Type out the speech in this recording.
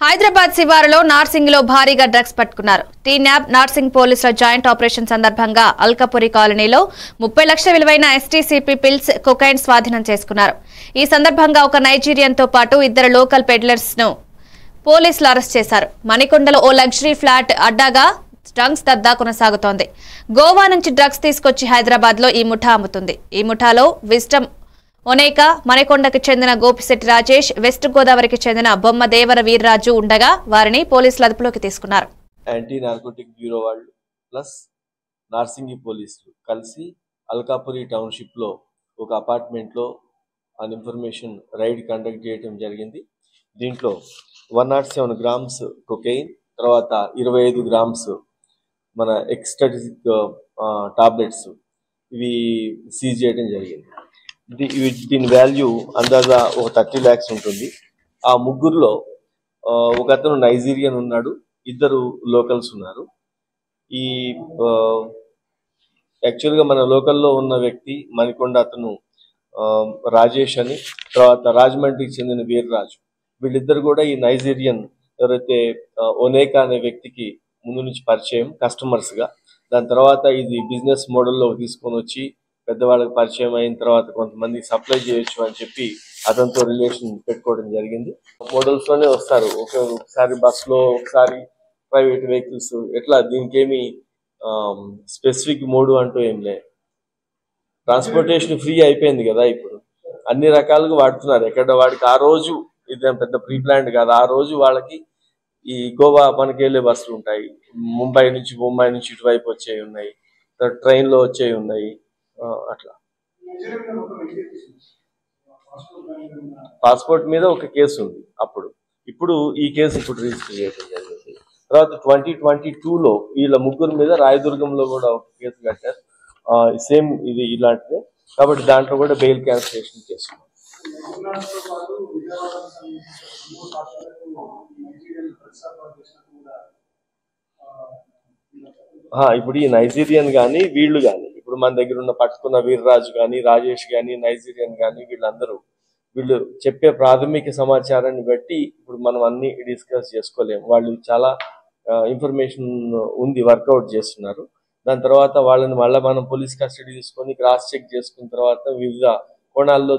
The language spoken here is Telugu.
హైదరాబాద్ శివారులో నార్సింగ్ లో భారీగా డ్రగ్స్ పట్టుకున్నారు. టీనాబ్ నార్సింగ్ పోలీసుల జాయింట్ ఆపరేషన్ సందర్భంగా అల్కాపురి కాలనీలో 30 లక్షల విలువైన ఎస్టీసీపీ పిల్స్ కొకైన్ స్వాధీనం చేసుకున్నారు. ఈ సందర్భంగా ఒక నైజీరియన్ తో పాటు 2 లోకల్ పెడ్లర్స్ ను పోలీసులు అరెస్ట్ చేశారు. మణికొండలో ఓ లగ్జరీ ఫ్లాట్ అడ్డాగా డ్రగ్స్ దద్దా కొనసాగుతోంది. గోవా నుంచి డ్రగ్స్ తీసుకొచ్చి హైదరాబాద్ లో ఈ ముఠా అమ్ముతుంది. ఈ ముఠాలో విస్టమ్ ఒనేక, మణికొండకు చెందిన గోపిశెట్టి రాజేష్, వెస్ట్ గోదావరికి చెందిన బొమ్మ దేవర వీర్రాజు ఉండగా వారిని పోలీసులు అదుపులోకి తీసుకున్నారు. యాంటీ నార్కోటిక్ బ్యూరో వాళ్ళు ప్లస్ నార్సింగి పోలీసులు కలిసి అల్కాపురి టౌన్షిప్ లో ఒక అపార్ట్మెంట్ లో ఆన్ ఇన్ఫర్మేషన్ రైడ్ కండక్ట్ చేయడం జరిగింది. దీంట్లో 107 గ్రామ్స్ కొకెయిన్, తర్వాత 25 గ్రామ్స్ మన ఎక్స్టటిక్ టాబ్లెట్స్ ఇవి సీజ్ చేయడం జరిగింది. దీని వాల్యూ అందాజా ఒక 30 lakhs ఉంటుంది. ఆ ముగ్గురులో ఒక అతను నైజీరియన్ ఉన్నాడు, 2 లోకల్స్ ఉన్నారు. ఈ యాక్చువల్గా మన లోకల్లో ఉన్న వ్యక్తి మణికొండ అతను రాజేష్ అని, తర్వాత రాజమండ్రికి చెందిన వీర్రాజు, వీళ్ళిద్దరు కూడా ఈ నైజీరియన్ ఎవరైతే ఒనేకా అనే వ్యక్తికి ముందు నుంచి పరిచయం కస్టమర్స్ గా. దాని తర్వాత ఇది బిజినెస్ మోడల్లో తీసుకొని వచ్చి పెద్దవాళ్ళకి పరిచయం అయిన తర్వాత కొంతమంది సప్లై చేయొచ్చు అని చెప్పి అతనితో రిలేషన్ పెట్టుకోవడం జరిగింది. మోడల్స్ లోనే వస్తారు, ఒకసారి బస్ లో, ఒకసారి ప్రైవేట్ వెహికల్స్, ఎట్లా దీనికి ఏమి స్పెసిఫిక్ మోడ్ అంటూ ఏం లే. ట్రాన్స్పోర్టేషన్ ఫ్రీ అయిపోయింది కదా, ఇప్పుడు అన్ని రకాలుగా వాడుతున్నారు. ఎక్కడ వాడికి ఆ రోజు ఇది పెద్ద ప్రీ ప్లాన్డ్ కాదు, ఆ రోజు వాళ్ళకి ఈ గోవా మనకి వెళ్ళే బస్సులు ఉంటాయి, ముంబై నుంచి ఇటువైపు వచ్చేవి ఉన్నాయి, ట్రైన్ లో వచ్చేవి ఉన్నాయి. అట్లా పాస్పోర్ట్ మీద ఒక కేసు ఉంది అప్పుడు, ఇప్పుడు ఈ కేసు ఇప్పుడు రిజిస్టర్ చేయడం జరిగింది. తర్వాత 2022లో వీళ్ళ ముగ్గురు మీద రాయదుర్గంలో కూడా ఒక కేసు కట్టారు, సేమ్ ఇది ఇలాంటిదే. కాబట్టి దాంట్లో కూడా బెయిల్ క్యాన్సిలేషన్ చేస్తున్నాం. ఇప్పుడు ఈ నైజీరియన్ కానీ వీళ్ళు కానీ, ఇప్పుడు మన దగ్గర ఉన్న పట్టుకున్న వీర్రాజు కానీ, రాజేష్ కానీ, నైజీరియన్ కానీ, వీళ్ళు చెప్పే ప్రాథమిక సమాచారాన్ని బట్టి ఇప్పుడు మనం అన్ని డిస్కస్ చేసుకోలేము. వాళ్ళు చాలా ఇన్ఫర్మేషన్ ఉంది, వర్కౌట్ చేస్తున్నారు. దాని తర్వాత వాళ్ళని మళ్ళీ మనం పోలీస్ కస్టడీ తీసుకొని క్రాస్ చెక్ చేసుకున్న తర్వాత వివిధ కోణాల్లో